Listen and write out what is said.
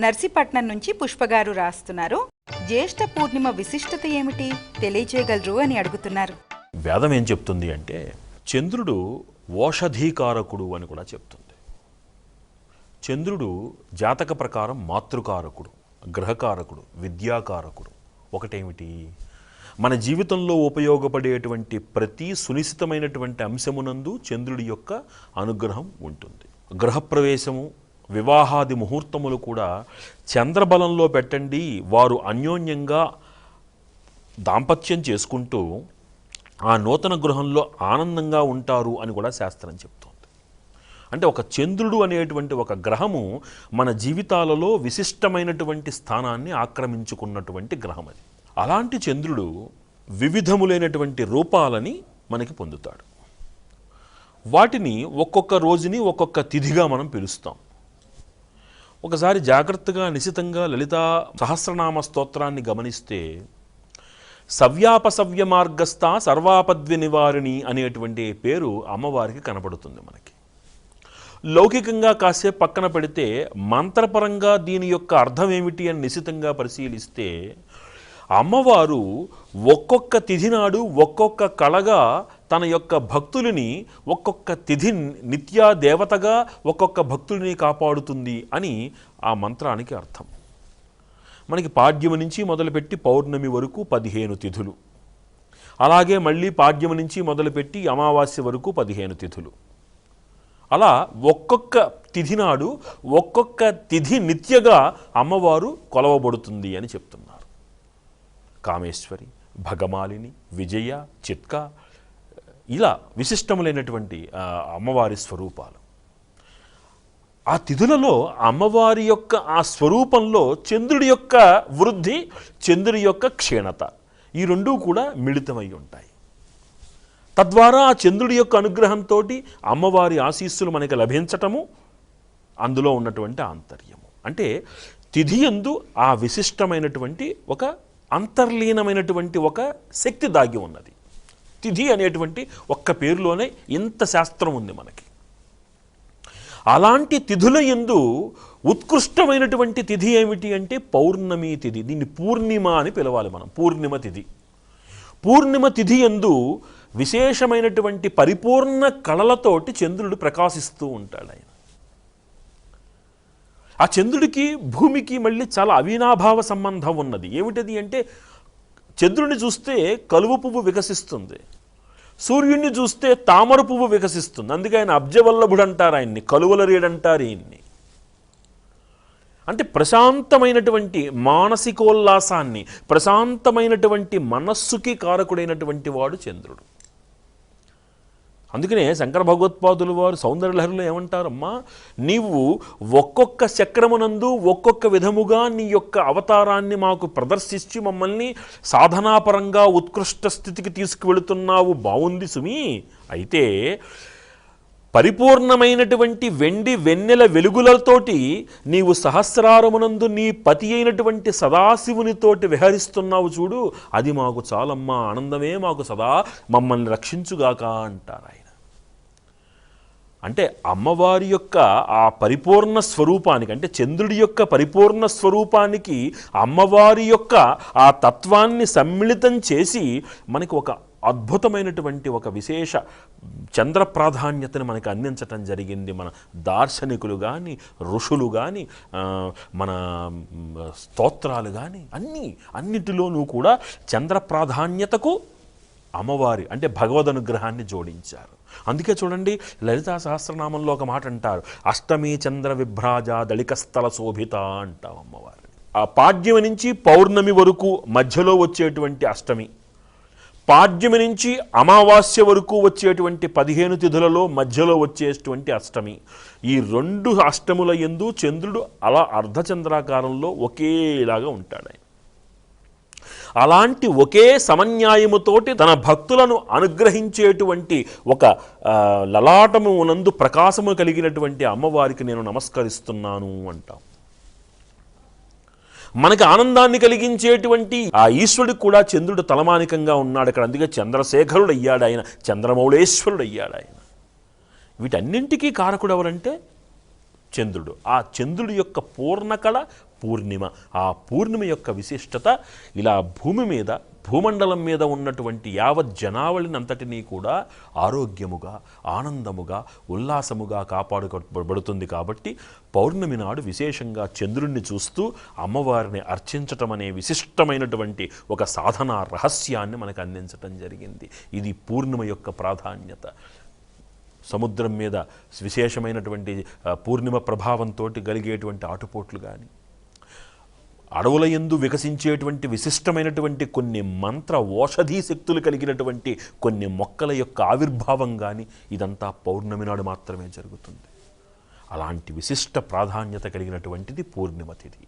నర్సీపట్నం నుంచి పుష్పగారు రాస్తున్నారు. జ్యేష్ఠ పూర్ణిమ విశిష్టత ఏమిటి తెలియచేయగలరు అని అడుగుతున్నారు. వేదం ఏం చెప్తుంది అంటే చంద్రుడు ఓషధీకారకుడు అని కూడా చెప్తుంది. చంద్రుడు జాతక ప్రకారం మాతృకారకుడు, గ్రహకారకుడు, విద్యాకారకుడు. ఒకటేమిటి, మన జీవితంలో ఉపయోగపడేటువంటి ప్రతి సునిశ్చితమైనటువంటి అంశమునందు చంద్రుడి యొక్క అనుగ్రహం ఉంటుంది. గృహప్రవేశము, వివాహాది ముహూర్తములు కూడా చంద్రబలంలో పెట్టండి, వారు అన్యోన్యంగా దాంపత్యం చేసుకుంటూ ఆ నూతన గృహంలో ఆనందంగా ఉంటారు అని కూడా శాస్త్రం చెప్తోంది. అంటే ఒక చంద్రుడు అనేటువంటి ఒక గ్రహము మన జీవితాలలో విశిష్టమైనటువంటి స్థానాన్ని ఆక్రమించుకున్నటువంటి గ్రహం అది. అలాంటి చంద్రుడు వివిధములైనటువంటి రూపాలని మనకి పొందుతాడు. వాటిని ఒక్కొక్క రోజుని ఒక్కొక్క తిథిగా మనం పిలుస్తాం. ఒకసారి జాగ్రత్తగా నిశితంగా లలితా సహస్రనామ స్తోత్రాన్ని గమనిస్తే సవ్యాపసవ్య మార్గస్థ సర్వాపద్వి నివారిణి అనేటువంటి పేరు అమ్మవారికి కనపడుతుంది మనకి. లౌకికంగా కాసేపు పక్కన పెడితే మంత్రపరంగా దీని యొక్క అర్థం ఏమిటి అని నిశితంగా పరిశీలిస్తే అమ్మవారు ఒక్కొక్క తిథి నాడు ఒక్కొక్క కళగా తన యొక్క భక్తులని ఒక్కొక్క తిథి నిత్యా దేవతగా ఒక్కొక్క భక్తుడిని కాపాడుతుంది అని ఆ మంత్రానికి అర్థం. మనకి పాడ్యమి నుంచి మొదలుపెట్టి పౌర్ణమి వరకు 15 తిథులు, అలాగే మళ్ళీ పాడ్యమి నుంచి మొదలుపెట్టి అమావాస్య వరకు 15 తిథులు. అలా ఒక్కొక్క తిథి నాడు ఒక్కొక్క తిథి నిత్యగా అమ్మవారు కొలవబడుతుంది అని చెప్తున్నారు. కామేశ్వరి, భగమాలిని, విజయ, చిత్క, ఇలా విశిష్టములైనటువంటి అమ్మవారి స్వరూపాలు. ఆ తిథులలో అమ్మవారి యొక్క ఆ స్వరూపంలో చంద్రుడి యొక్క వృద్ధి, చంద్రుడి యొక్క క్షీణత, ఈ రెండూ కూడా మిళితమై ఉంటాయి. తద్వారా ఆ చంద్రుడి యొక్క అనుగ్రహంతో అమ్మవారి ఆశీస్సులు మనకి లభించటము అందులో ఉన్నటువంటి ఆంతర్యము. అంటే తిథి యందు ఆ విశిష్టమైనటువంటి ఒక అంతర్లీనమైనటువంటి ఒక శక్తి దాగి ఉన్నది. తిథి అనేటువంటి ఒక్క పేరులోనే ఇంత శాస్త్రం ఉంది మనకి. అలాంటి తిథుల యందు ఉత్కృష్టమైనటువంటి తిథి ఏమిటి అంటే పౌర్ణమి తిథి. దీన్ని పూర్ణిమ అని పిలవాలి మనం. పూర్ణిమ తిథి. పూర్ణిమ తిథి యందు విశేషమైనటువంటి పరిపూర్ణ కళలతోటి చంద్రుడు ప్రకాశిస్తూ ఉంటాడు. ఆయన ఆ చంద్రుడికి భూమికి మళ్ళీ చాలా అవినాభావ సంబంధం ఉన్నది. ఏమిటది అంటే చంద్రుడిని చూస్తే కలువ పువ్వు వికసిస్తుంది, సూర్యుడిని చూస్తే తామర పువ్వు వికసిస్తుంది. అందుకే ఆయన అబ్జవల్లభుడు అంటారు, ఆయన్ని కలువల రేడంటారు ఈయన్ని. అంటే ప్రశాంతమైనటువంటి మానసికోల్లాసాన్ని, ప్రశాంతమైనటువంటి మనస్సుకి కారకుడైనటువంటి వాడు చంద్రుడు. అందుకనే శంకర భగవత్పాదుల వారు సౌందర్యలహరిలో ఏమంటారమ్మా, నీవు ఒక్కొక్క చక్రమునందు ఒక్కొక్క విధముగా నీ యొక్క అవతారాన్ని మాకు ప్రదర్శించి మమ్మల్ని సాధనాపరంగా ఉత్కృష్ట స్థితికి తీసుకువెళుతున్నావు, బాగుంది సుమి. అయితే పరిపూర్ణమైనటువంటి వెండి వెన్నెల వెలుగులతోటి నీవు సహస్రారమునందు నీ పతి అయినటువంటి సదాశివునితోటి విహరిస్తున్నావు చూడు, అది మాకు చాలమ్మా, ఆనందమే మాకు సదా, మమ్మల్ని రక్షించుగాక అంటారు ఆయన. అంటే అమ్మవారి యొక్క ఆ పరిపూర్ణ స్వరూపానికి, అంటే చంద్రుడి యొక్క పరిపూర్ణ స్వరూపానికి అమ్మవారి యొక్క ఆ తత్వాన్ని సమ్మిళితం చేసి మనకి ఒక అద్భుతమైనటువంటి ఒక విశేష చంద్ర ప్రాధాన్యతను మనకి అందించటం జరిగింది. మన దార్శనికులు కానీ, ఋషులు కానీ, మన స్తోత్రాలు కానీ అన్నిటిలోనూ కూడా చంద్ర ప్రాధాన్యతకు అమ్మవారి అంటే భగవద్ అనుగ్రహాన్ని జోడించారు. అందుకే చూడండి లలితా సహస్రనామంలో ఒక మాట అంటారు, అష్టమి చంద్ర విభ్రాజ దళికస్థల శోభిత అంటాం అమ్మవారిని. ఆ పాడ్యమి నుంచి పౌర్ణమి వరకు మధ్యలో వచ్చేటువంటి అష్టమి, పాడ్యమి నుంచి అమావాస్య వరకు వచ్చేటువంటి 15 తిథులలో మధ్యలో వచ్చేటువంటి అష్టమి, ఈ 2 అష్టముల యందు చంద్రుడు అలా అర్ధచంద్రాకారంలో ఒకేలాగా ఉంటాడు. ఆయన అలాంటి ఒకే సమన్యాయముతోటి తన భక్తులను అనుగ్రహించేటువంటి ఒక లలాటము నందు ప్రకాశము కలిగినటువంటి అమ్మవారికి నేను నమస్కరిస్తున్నాను అంటాం. మనకి ఆనందాన్ని కలిగించేటువంటి ఆ ఈశ్వరుడికి కూడా చంద్రుడు తలమానికంగా ఉన్నాడు ఇక్కడ. అందుకే చంద్రశేఖరుడు అయ్యాడు ఆయన, చంద్రమౌళేశ్వరుడు అయ్యాడు ఆయన. వీటన్నింటికీ కారకుడు ఎవరంటే చంద్రుడు. ఆ చంద్రుడి యొక్క పూర్ణకళ పూర్ణిమ. ఆ పూర్ణిమ యొక్క విశిష్టత ఇలా భూమి మీద, భూమండలం మీద ఉన్నటువంటి యావత్ జనావళిని అంతటినీ కూడా ఆరోగ్యముగా, ఆనందముగా, ఉల్లాసముగా కాపాడుకోబడుతుంది. కాబట్టి పౌర్ణమి నాడు విశేషంగా చంద్రుణ్ణి చూస్తూ అమ్మవారిని అర్చించటం అనే విశిష్టమైనటువంటి ఒక సాధనా రహస్యాన్ని మనకు అందించటం జరిగింది. ఇది పూర్ణిమ యొక్క ప్రాధాన్యత. సముద్రం మీద విశేషమైనటువంటి పూర్ణిమ ప్రభావంతో కలిగేటువంటి ఆటుపోట్లు కానీ, అడవుల యందు వికసించేటువంటి విశిష్టమైనటువంటి కొన్ని మంత్ర ఓషధీ శక్తులు కలిగినటువంటి కొన్ని మొక్కల యొక్క ఆవిర్భావం కానీ ఇదంతా పౌర్ణమి నాడు మాత్రమే జరుగుతుంది. అలాంటి విశిష్ట ప్రాధాన్యత కలిగినటువంటిది పూర్ణిమ తిథి.